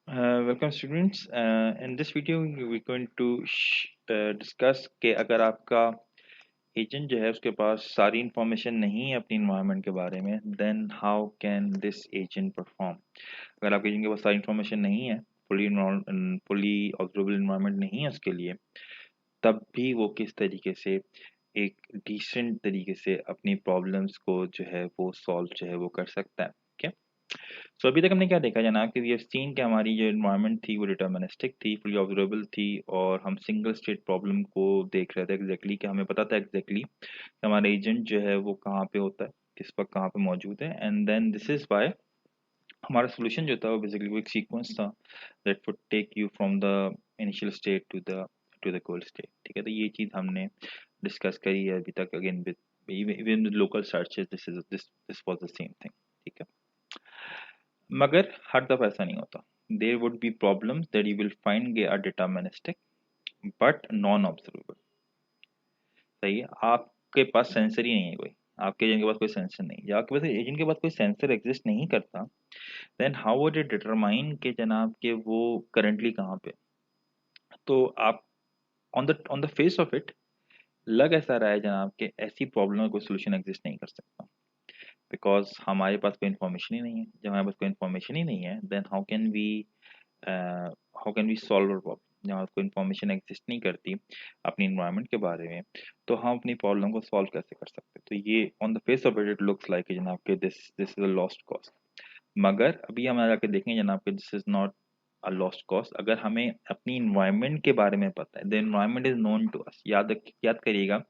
Welcome students. In this video we're going to discuss कि अगर आपका एजेंट जो है उसके पास सारी इंफॉर्मेशन नहीं है अपनी इन्वायरमेंट के बारे में then how can this agent perform. अगर आपके एजेंट के पास सारी इंफॉर्मेशन नहीं है, फुली ऑब्जर्वेबल इन्वायरमेंट नहीं है उसके लिए, तब भी वो किस तरीके से एक डिसेंट तरीके से अपनी प्रॉब्लम्स को जो है वो सॉल्व जो है वो कर सकता है। ठीक है। सो अभी तक हमने क्या देखा जनाब कि वी हैव सीन कि हमारी जो इन्वायरमेंट थी वो डिटर्मिनिस्टिक थी, फुली ऑब्जर्वेबल थी, और हम सिंगल स्टेट प्रॉब्लम को देख रहे थे एग्जैक्टली कि हमें पता था एग्जैक्टली कि हमारा एजेंट जो है वो कहाँ पे होता है, किस वक्त कहाँ पे मौजूद है, and then this is why हमारा सोल्यूशन जो था वो बेसिकली वो एक सीक्वेंस था that would take you from the initial state to the goal state. ठीक है, तो ये चीज़ हमने डिस्कस करी है अभी तक। Again with even with local searches this was the same thing. ठीक है, मगर हर दफा ऐसा नहीं होता। There would be problems that you will find are deterministic but non observable. सही है, आपके पास सेंसर ही नहीं है कोई, आपके एजेंट के पास कोई सेंसर नहीं, या आपके पास एजेंट के पास कोई सेंसर एग्जिस्ट नहीं करता, then how would it determine के जनाब के वो करंटली कहाँ पे। तो आप on the face of it लग ऐसा रहा है जनाब कि ऐसी प्रॉब्लम का कोई सोल्यूशन एग्जिस्ट नहीं कर सकता, बिकॉज हमारे पास कोई इन्फॉर्मेशन ही नहीं है। जब हमारे पास कोई इन्फॉर्मेशन ही नहीं है then how can we solve our problem. जहाँ कोई इन्फॉर्मेशन एग्जिस्ट नहीं करती अपनी इन्वायरमेंट के बारे में, तो हम अपनी प्रॉब्लम को सॉल्व कैसे कर सकते हैं। तो ये on the face of it looks like जनाब के this is a lost cause, मगर अभी हम जाके देखेंगे जनाब कि this is not a lost cause. अगर हमें अपनी इन्वायरमेंट के बारे में पता है, the environment is known to us. याद करिएगा,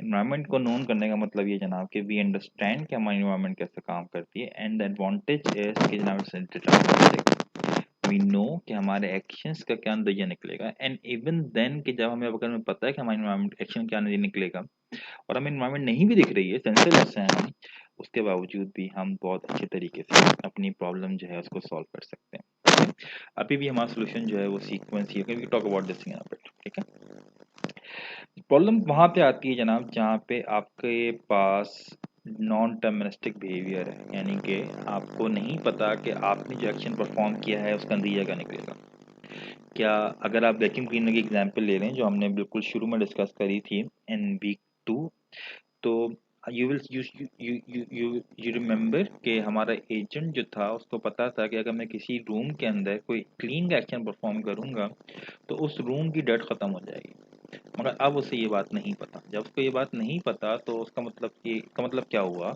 इन्वायरमेंट को नोन करने का मतलब ये जनाब कि वी अंडरस्टैंड कि हमारी इन्वायरमेंट कैसे काम करती है, एंड द एडवांटेज इज कि जनाब वी नो कि हमारे एक्शंस का क्या नतीजा निकलेगा, एंड इवन देन कि जब हमें अगर हमें पता है कि हमारे इन्वायरमेंट एक्शन क्या नतीजा निकलेगा और हमें इन्वायरमेंट नहीं भी दिख रही है, सेंसरलेस हैं हम, उसके बावजूद भी हम बहुत अच्छे तरीके से अपनी प्रॉब्लम जो है उसको सॉल्व कर सकते हैं। अभी भी हमारा सोल्यूशन जो है वो सीक्वेंस ही है, टॉक अबाउट दिस थिंग। ठीक है, प्रॉब्लम वहां पे आती है जनाब जहाँ पे आपके पास नॉन टर्मिनिस्टिक बिहेवियर है, यानी कि आपको नहीं पता कि आपने जो एक्शन परफॉर्म किया है उसका नतीजा क्या निकलेगा। क्या, अगर आप वैक्यूम क्लीनर की एग्जांपल ले लें जो हमने बिल्कुल शुरू में डिस्कस करी थी इन वीक 2, तो you will you you you you you remember कि हमारा एजेंट जो था उसको पता था कि अगर मैं किसी रूम के अंदर कोई क्लीन का एक्शन परफॉर्म करूंगा तो उस रूम की डर्ट खत्म हो जाएगी, मगर अब उसे ये बात नहीं पता। जब उसको ये बात नहीं पता तो इसका मतलब क्या हुआ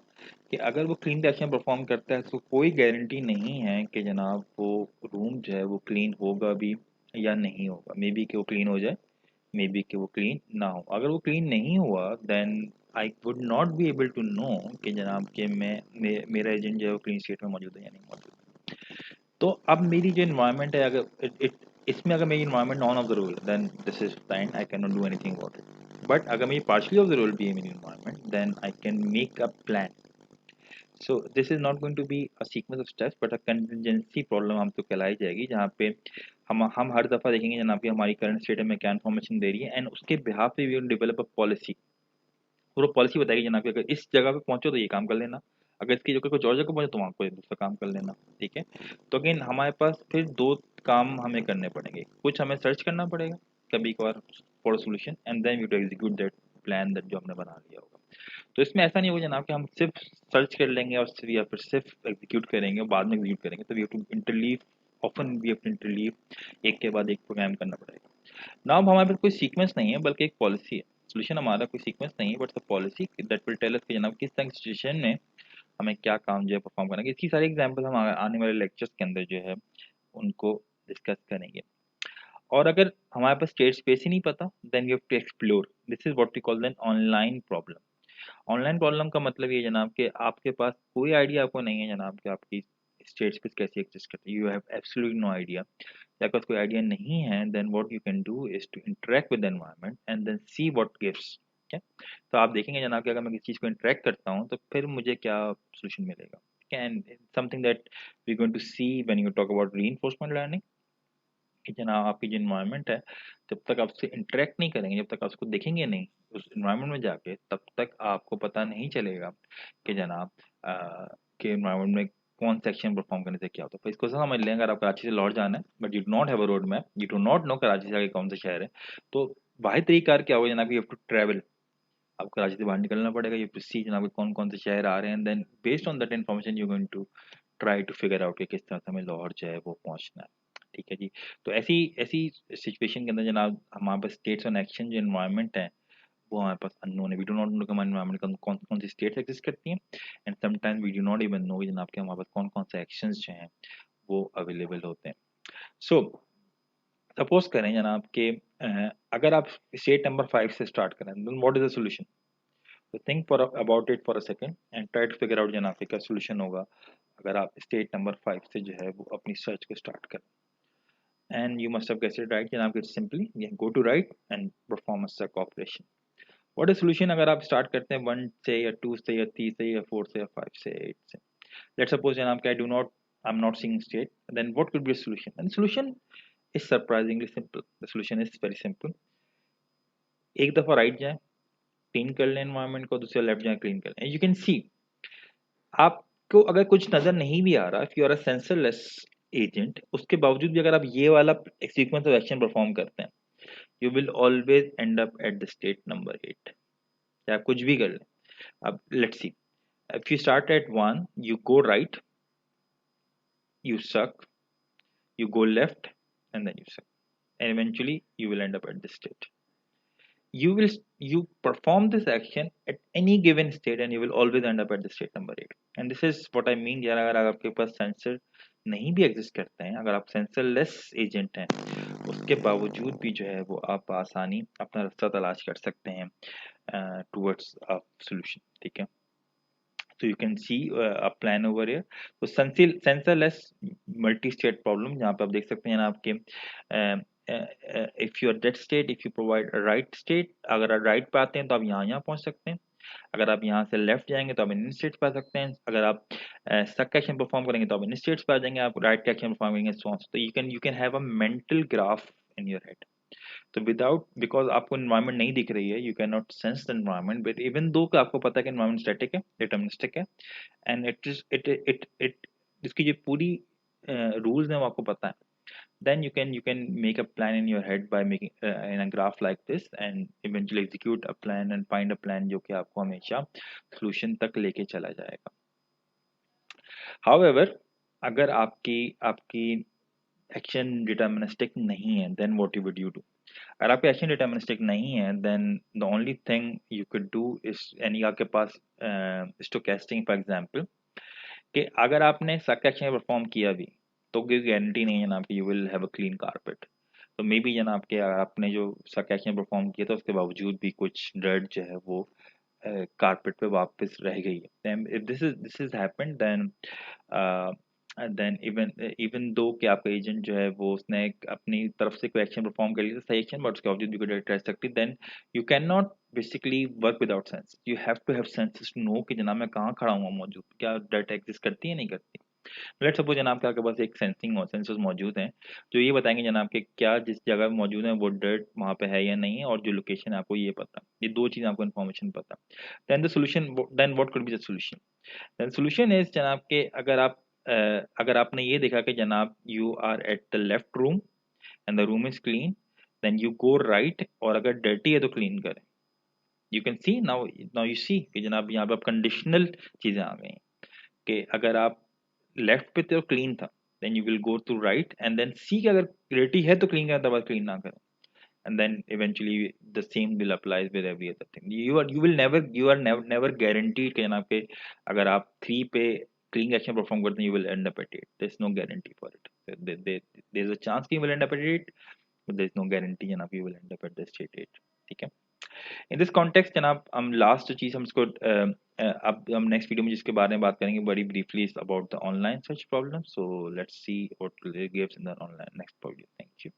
कि अगर वो क्लीन का एक्शन परफॉर्म करता है तो कोई गारंटी नहीं है कि जनाब वो रूम जो है वो क्लीन होगा भी या नहीं होगा। मे बी कि वो क्लीन हो जाए, मे बी कि वो क्लीन ना हो। अगर वो क्लीन नहीं हुआ then I would not be able to know कि जनाब कि मेरा एजेंट जो है वो क्लीन स्टेट में मौजूद है या नहीं मौजूद। तो अब मेरी जो इन्वायरमेंट है, अगर इसमें अगर मेरी environment non observable then this is fine, I can not do anything about it. But अगर मेरी पार्शली ऑब्जर्वेबल भी है मेरी environment then I can make a plan. So this is not going to be a sequence of steps but a contingency problem हम तो कहलाई जाएगी, जहाँ पे हम हर दफा देखेंगे जनाब कि हमारी करंट स्टेट में क्या इन्फॉर्मेशन दे रही है, एंड उसके बिहाफ पे we will develop a policy. पूरा पॉलिसी बताएगी जनाब कि अगर इस जगह पे पहुंचो तो ये काम कर लेना, अगर इसकी जगह कुछ और जगह पहुंचो तो वहाँ कोई दूसरा काम कर लेना। ठीक है, तो अगेन हमारे पास फिर दो काम हमें करने पड़ेंगे। कुछ हमें सर्च करना पड़ेगा कभी कभार for solution, and then you to execute that plan that जो हमने बना लिया होगा। तो इसमें ऐसा नहीं होगा जनाब कि हम सिर्फ सर्च कर लेंगे और सिर्फ या फिर सिर्फ एग्जीक्यूट करेंगे और बाद में एग्जीक्यूट करेंगे, तो we have to interleave, often we have to interleave, एक के बाद एक प्रोग्राम करना पड़ेगा ना। अब हमारे पास कोई सीक्वेंस नहीं है बल्कि एक पॉलिसी है। सोल्यूशन हमारा कोई सीक्वेंस नहीं है but the policy that will tell us कि जनाब किस तरह की सिचुएशन में हमें क्या काम जो है परफॉर्म करना है। इसकी सारी एग्जांपल हम आने वाले लेक्चर्स के अंदर जो है उनको डिस्कस करेंगे। और अगर हमारे पास स्टेट स्पेस ही नहीं पता then we have to explore, this is what we call then online problem. Online problem का मतलब ये जनाब कि आपके पास कोई आइडिया आपको नहीं है जनाब कि आपकी स्टेट स्पेस कैसे एग्जिस्ट करती है, you have absolutely no idea. या अगर कोई आइडिया नहीं है then what you can do is to interact with the environment and then see what gives. ठीक है, तो आप देखेंगे जनाब कि अगर मैं किसी चीज़ को इंटरेक्ट करता हूँ तो फिर मुझे क्या सोल्यूशन मिलेगा। Can something that we going to see when you talk about reinforcement learning, कि जनाब आपकी जो इन्वायरमेंट है जब तक आप उससे इंटरेक्ट नहीं करेंगे, जब तक आप उसको देखेंगे नहीं उस इन्वायरमेंट में जाके, तब तक आपको पता नहीं चलेगा कि जनाब के इन्वायरमेंट में कौन सा एक्शन परफॉर्म करने से क्या होता है। तो इसको समझ लें, अगर आप कराची से लाहौर जाना है but you do not have a road map, you do not know Karachi से आगे कौन सा शहर है, तो वाहिद तरीका क्या होगा जनाब, यू हैव टू ट्रैवल। आपको कराची से बाहर निकलना पड़ेगा, यू हैव टू सी जनाब कौन कौन से शहर आ रहे हैं, then based on that information you going to try to figure out कि किस तरह से हमें लाहौर जो है वो पहुंचना है। ठीक है जी। तो ऐसी ऐसी सिचुएशन के अंदर जनाब हमारे पास स्टेट्स ऑन एक्शन जो इन्वायरमेंट है वो हमारे पास अननोन है। वी डू नॉट नो कि हमारे एनवायरमेंट में कौन कौन सी स्टेट्स एग्जिस्ट करती हैं, and sometimes we do not even know कि जनाब के हमारे पास कौन कौन से एक्शंस जो हैं वो अवेलेबल होते हैं। सो सपोज करें जनाब कि अगर आप स्टेट नंबर 5 से स्टार्ट करें, then what is the solution. तो think for about it for a second and try to figure out जनाब क्या सॉल्यूशन होगा अगर आप स्टेट नंबर 5 से जो है वो अपनी सर्च को स्टार्ट करें। And you must have guessed it right जनाब, it's simply go to right and perform a search operation. What is solution अगर आप स्टार्ट करते हैं 1 से या 2 से या 3 से या 4 से या 5 से 8 से। लेट्स सपोज जनाब I do not, I am not seeing state, then what could be a solution. And solution is surprisingly simple. The solution is very simple. एक दफा राइट जाए, क्लीन कर लें एनवायरनमेंट को, दूसरे लेफ्ट जाए क्लीन कर लें। यू कैन सी आपको अगर कुछ नजर नहीं भी आ रहा, if you are a sensorless agent, उसके बावजूद भी अगर आप ये वाला सीक्वेंस ऑफ एक्शन परफॉर्म करते हैं, you will always and up at the state number 8, चाहे आप कुछ भी कर लें। अब let's see, if you start at 1, you go right, you suck, you go left, and then you suck, and eventually you will end up at this state. You perform this action at any given state and you will always end up at the state number 8. And this is what I mean यार, अगर आपके पास sensor नहीं भी exist करते हैं, अगर आप सेंसरलेस agent हैं, उसके बावजूद भी जो है वो आप आसानी अपना रास्ता तलाश कर सकते हैं टूवर्ड्स अ सॉल्यूशन। ठीक है। So you can see a plan over here. तो sensorless multi-state problem जहाँ पे आप देख सकते हैं ना आपके if you are dead state, if you provide a right state, अगर आप right पे आते हैं तो आप यहाँ पहुँच सकते हैं। अगर आप यहाँ से लेफ्ट जाएंगे तो आप इन स्टेट्स पे आ सकते हैं। अगर आप सक एक्शन परफॉर्म करेंगे तो आप इन स्टेट्स पे आ जाएंगे। आप राइट एक्शन परफॉर्म करेंगे तो you can have a mental graph in your head. तो विदाउट, बिकॉज आपको एनवायरनमेंट नहीं दिख रही है, you can not sense the environment, but even though आपको पता है कि एनवायरनमेंट स्टैटिक है, डिटर्मिनिस्टिक है, एंड इट इसकी जो पूरी रूल्स हैं वो आपको पता है, then you can make a plan in your head by making in a graph like this and eventually execute a plan and find a plan जो कि आपको हमेशा solution तक लेके चला जाएगा। however अगर आपकी आपकी एक्शन डिटर्मिनिस्टिक नहीं है, then what you would you do। अगर आपकी एक्शन डिटर्मिनिस्टिक नहीं है, then the only thing you could do is, यानी आपके पास स्टोकेस्टिक फॉर एग्जांपल, कि अगर आपने सक एक्शन परफॉर्म किया भी तो कोई गारंटी नहीं है जनाब कि you will have a clean carpet. तो मे बी जनाब के आपने जो सक एक्शन परफॉर्म किया था उसके बावजूद भी कुछ डर्ट जो है वो कारपेट पे वापस रह गई है। If this is happened then even even though कि आपका एजेंट जो है वो उसने अपनी तरफ से कोई एक्शन परफॉर्म कर लिया था, सही एक्शन, बट उसके बावजूद भी कोई डर्ट रह सकती, then you can not basically work without sense. You have to have senses to know कि जनाब मैं कहाँ खड़ा हूँ मौजूद, क्या डर्ट एग्जिस्ट करती है नहीं करती। लेट्स सपोज जनाब के आपके पास एक सेंसिंग और सेंसर्स मौजूद हैं जो ये बताएंगे जनाब के क्या जिस जगह मौजूद है वो डर्ट वहाँ पे है या नहीं है, और जो लोकेशन है आपको ये पता, ये दो चीज़ आपको इन्फॉर्मेशन पता। Then the solution, then what could be the solution. Then solution is जनाब के अगर आपने ये देखा कि जनाब you are at the left room and the room is clean, then you go right, और अगर डर्टी है तो क्लीन करें। You can see now, now you see कि जनाब यहाँ पे अब कंडीशनल चीज़ें आ गई हैं कि अगर आप लेफ्ट पे तो क्लीन था, then you will go to right and then see कि अगर क्लियरिटी है तो क्लीन करें, अदरवाइज क्लीन ना करें, and then eventually the same will applies with every other thing. You are never guaranteed कि जनाब के अगर आप 3 पे क्लीन एक्शन परफॉर्म करते हैं you will end up at 8, there is no guarantee for it. There is a chance कि you will end up at 8, but there is no guarantee जनाब you will end up at the state 8। ठीक है। In this context जनाब हम last चीज हम इसको अब हम नेक्स्ट वीडियो में जिसके बारे में बात करेंगे बड़ी briefly about the online search problem. So let's see what gives in the online next video. Thank you.